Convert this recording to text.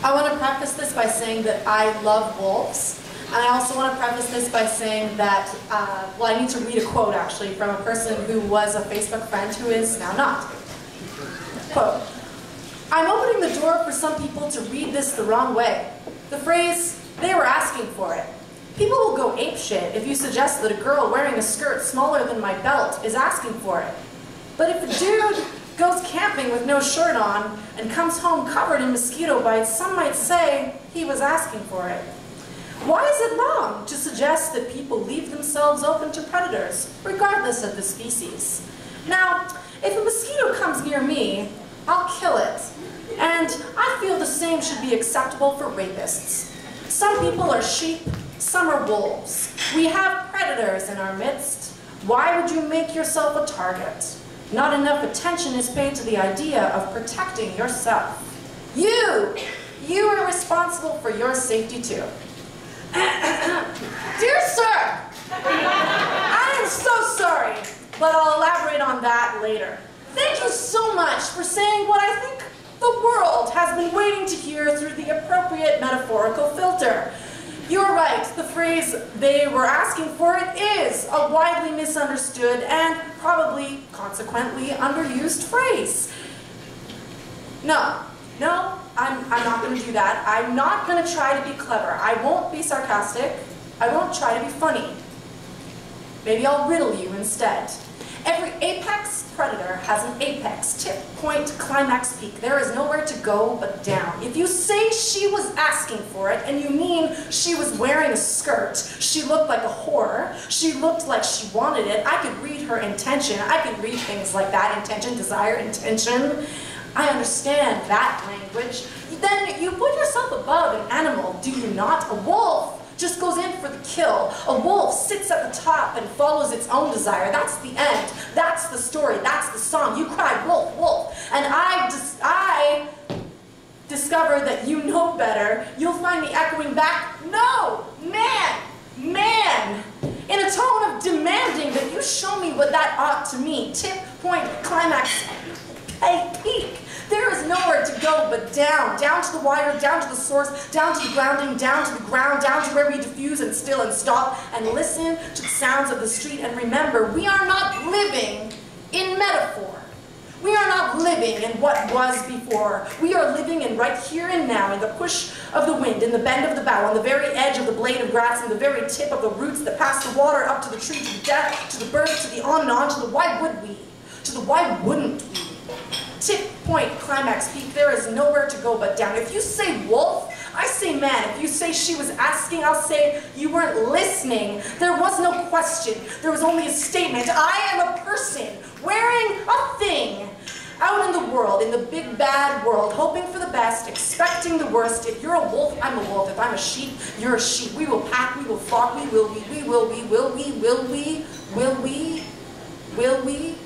I want to preface this by saying that I love wolves. And I also want to preface this by saying that, well, I need to read a quote actually from a person who was a Facebook friend who is now not. Quote, "I'm opening the door for some people to read this the wrong way. The phrase, 'they were asking for it.' People will go apeshit if you suggest that a girl wearing a skirt smaller than my belt is asking for it. But if a dude goes camping with no shirt on and comes home covered in mosquito bites, some might say he was asking for it. Why is it wrong to suggest that people leave themselves open to predators, regardless of the species? Now, if a mosquito comes near me, I'll kill it. And I feel the same should be acceptable for rapists. Some people are sheep, some are wolves. We have predators in our midst. Why would you make yourself a target? Not enough attention is paid to the idea of protecting yourself. You are responsible for your safety too." Dear sir, I am so sorry, but I'll elaborate on that later. Thank you so much for saying what I think the world has been waiting to hear through the appropriate metaphorical filter. You're right, the phrase, "they were asking for it," is a widely misunderstood and probably, consequently, underused phrase. No, I'm not going to do that. I'm not going to try to be clever. I won't be sarcastic. I won't try to be funny. Maybe I'll riddle you instead. Every apex predator has an apex, tip, point, climax, peak. There is nowhere to go but down. If you say she was asking for it, and you mean she was wearing a skirt, she looked like a whore, she looked like she wanted it, I could read her intention. I could read things like that, intention, desire, intention. I understand that language. Then you put yourself above an animal, do you not? A wolf just goes in for the kill. A wolf sits at the top and follows its own desire. That's the end. That's the story. That's the song. You cry, wolf, wolf. And I discover that you know better. You'll find me echoing back, "No, man," in a tone of demanding that you show me what that ought to mean. Tip, point, climax, peak. There is nowhere to go but down. Down to the wire, down to the source, down to the grounding, down to the ground, down to where we diffuse and still and stop and listen to the sounds of the street. And remember, we are not living in metaphor. We are not living in what was before. We are living in right here and now, in the push of the wind, in the bend of the bough, on the very edge of the blade of grass, in the very tip of the roots that pass the water up to the tree, to the death, to the bird, to the on and on, to the why would we, to the why wouldn't we. Tip, point, climax, peak, there is nowhere to go but down. If you say wolf, I say man. If you say she was asking, I'll say you weren't listening. There was no question. There was only a statement. I am a person wearing a thing out in the world, in the big bad world, hoping for the best, expecting the worst. If you're a wolf, I'm a wolf. If I'm a sheep, you're a sheep. We will pack, we will flock, we will we, will we, will we, will we, will we, will we.